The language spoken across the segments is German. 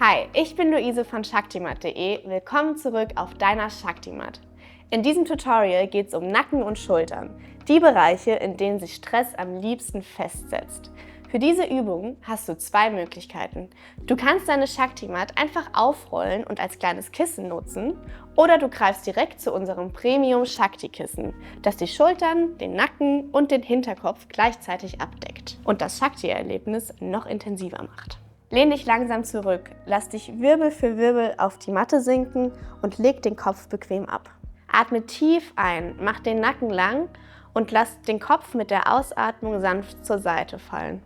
Hi, ich bin Luise von Shaktimat.de. Willkommen zurück auf deiner Shaktimat. In diesem Tutorial geht es um Nacken und Schultern, die Bereiche, in denen sich Stress am liebsten festsetzt. Für diese Übung hast du zwei Möglichkeiten. Du kannst deine Shaktimat einfach aufrollen und als kleines Kissen nutzen, oder du greifst direkt zu unserem Premium Shakti-Kissen, das die Schultern, den Nacken und den Hinterkopf gleichzeitig abdeckt und das Shakti-Erlebnis noch intensiver macht. Lehn dich langsam zurück, lass dich Wirbel für Wirbel auf die Matte sinken und leg den Kopf bequem ab. Atme tief ein, mach den Nacken lang und lass den Kopf mit der Ausatmung sanft zur Seite fallen.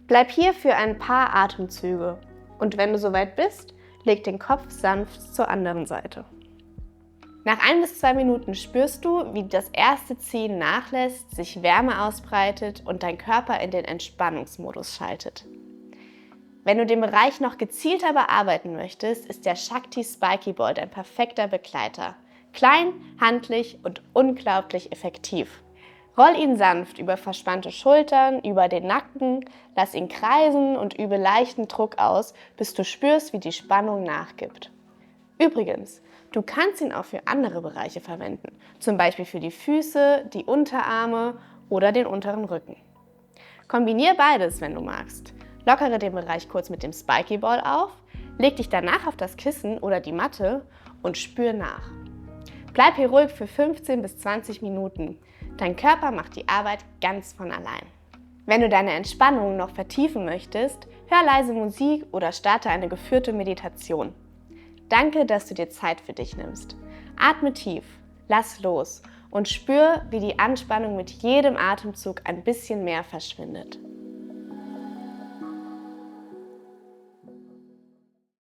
Bleib hier für ein paar Atemzüge und wenn du soweit bist, leg den Kopf sanft zur anderen Seite. Nach 1 bis 2 Minuten spürst du, wie das erste Ziehen nachlässt, sich Wärme ausbreitet und dein Körper in den Entspannungsmodus schaltet. Wenn du den Bereich noch gezielter bearbeiten möchtest, ist der Shakti Spiky Ball ein perfekter Begleiter. Klein, handlich und unglaublich effektiv. Roll ihn sanft über verspannte Schultern, über den Nacken, lass ihn kreisen und übe leichten Druck aus, bis du spürst, wie die Spannung nachgibt. Übrigens, du kannst ihn auch für andere Bereiche verwenden, zum Beispiel für die Füße, die Unterarme oder den unteren Rücken. Kombinier beides, wenn du magst. Lockere den Bereich kurz mit dem Spiky Ball auf, leg dich danach auf das Kissen oder die Matte und spür nach. Bleib hier ruhig für 15 bis 20 Minuten. Dein Körper macht die Arbeit ganz von allein. Wenn du deine Entspannung noch vertiefen möchtest, hör leise Musik oder starte eine geführte Meditation. Danke, dass du dir Zeit für dich nimmst. Atme tief, lass los und spür, wie die Anspannung mit jedem Atemzug ein bisschen mehr verschwindet.